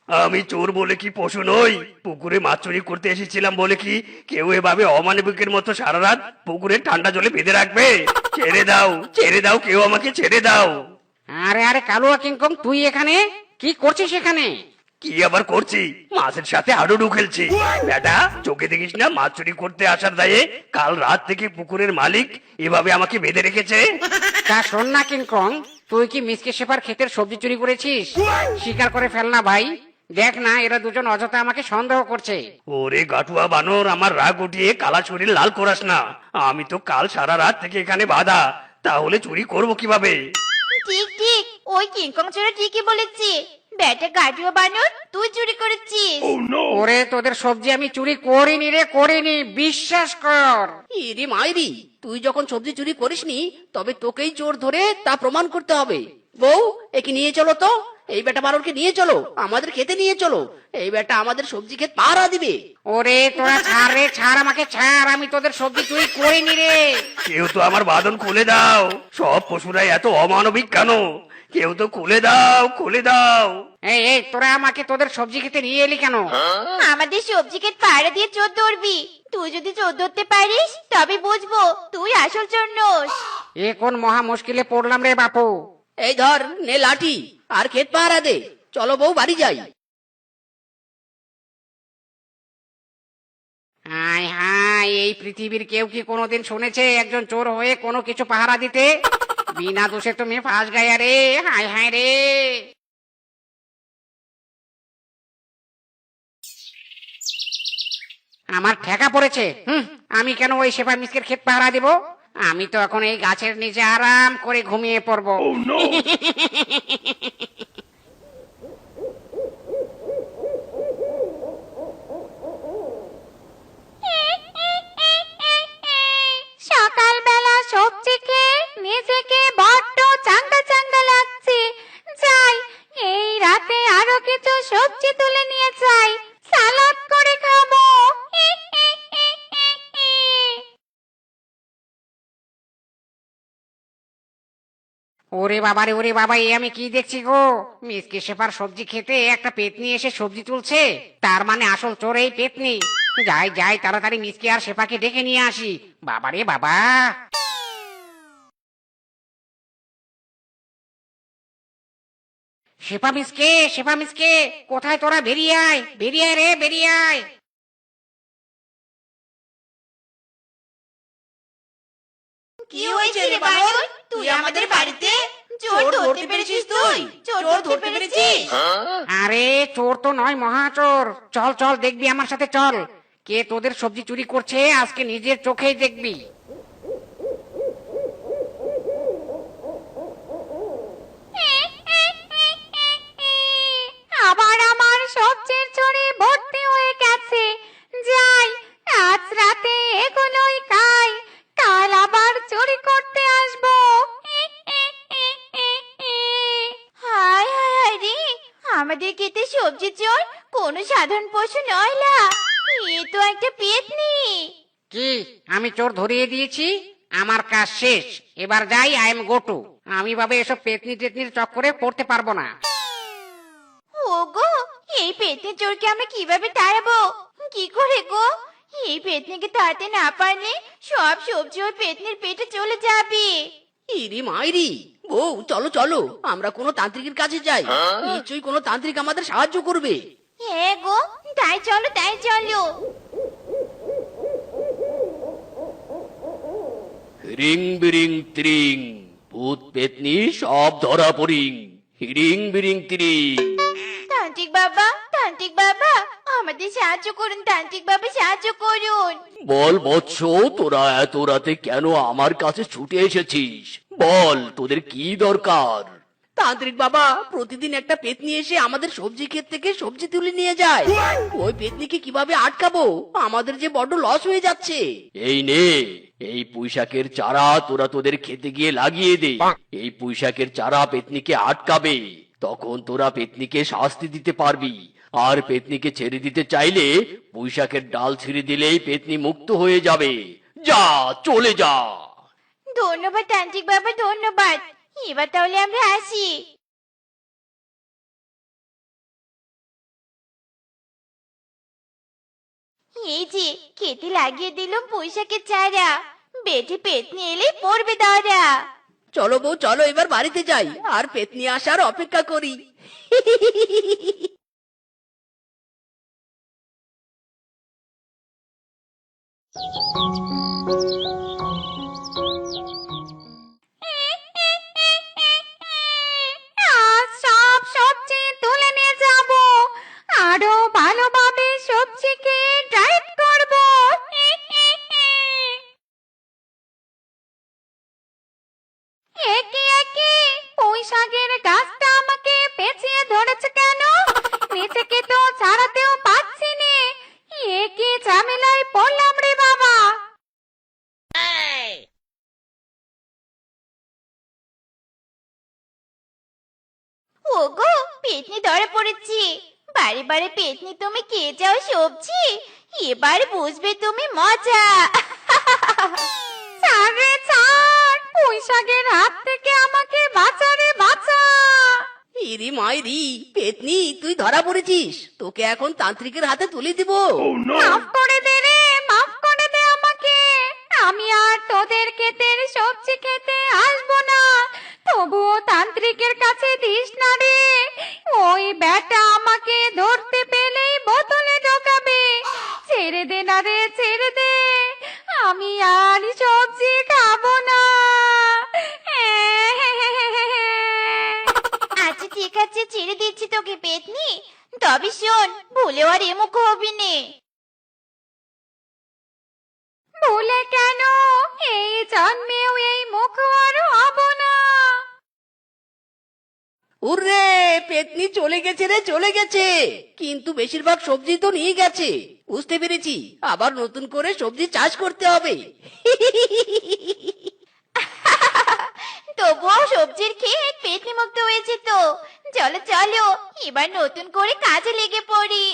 আমি চোর বলে কি পশু নই? পুকুরে মাছ চুরি করতে এসেছিলাম বলে কি কেউ এভাবে অমানবিকের মতো সারা রাত পুকুরের ঠান্ডা জলে বেঁধে রাখবে? ছেড়ে দাও, ছেড়ে দাও, কেউ আমাকে ছেড়ে দাও। আরে আরে কালুয়া কিংকং, তুই এখানে কি করছিস এখানে? কি আবার করছি? মাছের সাথে হাডুডু খেলছি। বেটা, চোখে দেখিস না মাছ চুরি করতে আসার দায়ে কাল রাত থেকে পুকুরের মালিক এভাবে আমাকে বেঁধে রেখেছে। তা শোন না কিংকং, তুই কি মিসকে শেফার ক্ষেতের সবজি চুরি করেছিস? স্বীকার করে ফেল না ভাই। দেখ না, এরা দুজন অযথা আমাকে সন্দেহ করছে। ওরে গাটুয়া বানর, আমার রাগ উঠিয়ে কালা শরীর লাল করাস না। আমি তো কাল সারা রাত থেকে এখানে বাঁধা, তাহলে চুরি করব কিভাবে? ঠিক ঠিক, ওই কিংকং চোরা ঠিকই বলেছে। বেটা গাড়ুয়া বানর, তুই চুরি করেছিস। ওরে তোদের সবজি আমি চুরি করিনি রে, করিনি, বিশ্বাস কর। ইরি মাইরি, তুই যখন সবজি চুরি করিসনি তবে তোকেই চোর ধরে তা প্রমাণ করতে হবে। বউ, একে নিয়ে চলো তো, এই বেটা বানরকে নিয়ে চলো, আমাদের খেতে নিয়ে চলো। এই বেটা আমাদের সবজি ক্ষেত পাহারা দিবে। ওরে তোরা ছাড় রে, ছাড় আমাকে ছাড়, আমি তোদের সবজি চুরি করিনি রে। কেউ তো আমার বাঁধন খুলে দাও। সব পশুরাই এত অমানবিক কেন? কেউ তো খুলে দাও, খুলে দাও। এই এই, তোরা আমাকে তোদের সবজি খেতে নিয়ে এলি কেন? আমাদের সবজি ক্ষেত পাহারা দিয়ে চোর ধরবি। তুই যদি চোর ধরতে পারিস তবে বুঝবো তুই আসল চোর নোস। এ কোন মহা মুশকিলে পড়লাম রে বাপু। এই ধর, নে লাঠি আর ক্ষেত পাহারা দে। চলো বউ, বাড়ি যাই। হায় হায়, এই পৃথিবীর কেউ কি কোনোদিন শুনেছে একজন চোর হয়ে কোনো কিছু পাহারা দিতে? বিনা দোষে তুমি ফাঁস গায়া রে, হায় হায় রে। আমার ঠেকা পড়েছে। আমি কেন ওই সেবা মিসকের ক্ষেত পাহারা দিব? আমি তো এখন এই গাছের নিচে আরাম করে ঘুমিয়ে পড়বো। সকালবেলা সবজি খেয়ে নিজেকে বড্ড চাঙ্গা চাঙ্গা লাগছে। যাই, এই রাতে আরো কিছু সবজি তুলে নিয়ে যাই, সালাদ করে খাবো। ওরে বাবা রে, ওরে বাবা, এ আমি কি দেখছি গো? মিসকে শেফার সবজি খেতে একটা পেতনি এসে সবজি তুলছে। তার মানে আসল চোর এই পেতনি। যাই যাই, তাড়াতাড়ি মিসকে আর শেফাকে ডেকে নিয়ে আসি। বাবা রে বাবা। শেফা মিসকে, শেফা মিসকে, কোথায় তোরা? বেরিয়ে আয়, বেরিয়ে আয় রে, বেরিয়ে আয়। কি হয়েছে রে বানর? তুই আমাদের বাড়িতে চোর ধরতে পেরেছিস? তুই চোর ধরতে পেরেছিস? আরে চোর তো নয়, মহাচোর। চল চল, দেখবি আমার সাথে চল। কে তোদের সবজি চুরি করছে আজকে নিজের চোখেই দেখবি। আবার আমার সবজির ঝুড়ি ভর্তি হয়ে গেছে। যাই, আজ রাতে এগুলোই খাই, কাল আবার চুরি করতে আসবো। হায় হায় হায় রে, আমাদের খেতে সবজি চোর কোনো সাধারণ পশু নয় লা, এ তো একটা পেতনি। কি, আমি চোর ধরিয়ে দিয়েছি? আমার কাজ শেষ। এবার যাই, আই এম গো টু। আমি ভাবে এসব পেতনি টেতনির চক্করে পড়তে পারবো না। ওগো, এই পেতনি চোরকে আমরা কিভাবে তাড়াবো? কি করে গো? এই পেতনিকে তাড়াতে না পারলে সব সবজি ওই পেতনির পেটে চলে যাবে। ইরি মাইরি, বউ চলো চলো, আমরা কোনো তান্ত্রিকের কাছে যাই। নিশ্চয়ই কোনো তান্ত্রিক আমাদের সাহায্য করবে। হ্যাঁ গো, তাই চলো তাই চলো। রিং বিরিং ত্রিং, ভূত পেতনি সব ধরা পড়িং। হিরিং বিরিং ত্রিং। তান্ত্রিক বাবা, তান্ত্রিক বাবা, আমাদের সাহায্য করুন, তান্ত্রিক বাবা সাহায্য করুন। বল বৎস, তোরা এত রাতে কেন আমার কাছে ছুটে এসেছিস? বল, তোদের কি দরকার? তান্ত্রিক বাবা, প্রতিদিন একটা পেতনি এসে আমাদের সবজি ক্ষেত থেকে সবজি তুলে নিয়ে যায়। ওই পেতনিকে কিভাবে আটকাবো? আমাদের যে বড্ড লস হয়ে যাচ্ছে। এই নে, এই পুঁইশাকের চারা তোরা তোদের খেতে গিয়ে লাগিয়ে দে। এই পুঁইশাকের চারা পেতনিকে আটকাবে। তখন তোরা পেতনিকে শাস্তি দিতে পারবি। আর পেতনিকে ছেড়ে দিতে চাইলে পুঁইশাকের ডাল ছিঁড়ে দিলেই পেতনি মুক্ত হয়ে যাবে। যা, চলে যা। ধন্যবাদ তান্ত্রিক বাবা, ধন্যবাদ। এবার তাহলে আমরা আসি। এই যে খেতে লাগিয়ে দিলাম পুঁইশাকের চারা, বেটে পেতনি এলে পড়বে ধরা। চলো বউ চলো এবার বাড়িতে যাই আর পেতনি আসার অপেক্ষা করি। আজ সব সবজি তুলে নিয়ে যাব, আরো ভালোভাবে সবজিকে ড্রাইভ করব। একে একে পুঁই শাকের গাছটা আমাকে পেঁচিয়ে ধরেছে কেন? নিজেকে তো ছাড়াতেও পাচ্ছি নে। এ কি ঝামেলায় পড়লাম রে বাবা। ওগো, পেতনি ধরা পড়েছি। বারে বারে পেতনি তুমি খেয়ে যাও সবজি, এবার বুঝবে তুমি মজা। ছাড় রে ছাড়, পুঁই শাকের হাত থেকে আমাকে বাঁচা রে বাঁচা। ইরি মাইরি পেতনি তুই ধরা পড়েছিস, তোকে এখন তান্ত্রিকের হাতে তুলে দিব। মাফ করে দে রে, মাফ করে দে আমাকে। আমি আর তোদের ক্ষেতের সবজি খেতে আসবো না, তবুও তান্ত্রিকের কাছে দিস না রে। ওই ব্যাটা আমাকে ধরতে পেলেই বোতলে ঢোকাবে। ছেড়ে দে না রে, ছেড়ে দে, আমি আর সবজি খাবো না। আচ্ছা ঠিক আছে, ছেড়ে দিচ্ছি তোকে পেতনি। তবে শোন, ভুলেও আর এমুখ হবি নে। ভুলে কেন, এই জন্মেও এই মুখ আর হব না। উর্রে পেতনি চলে গেছে রে চলে গেছে, কিন্তু বেশিরভাগ সবজি তো নিয়ে গেছে। বুঝতে পেরেছি, আবার নতুন করে সবজি চাষ করতে হবে। তবুও সবজির খেয়ে পেটনি মুক্ত হয়েছে তো। চলো চলো, এবার নতুন করে কাজে লেগে পড়ি।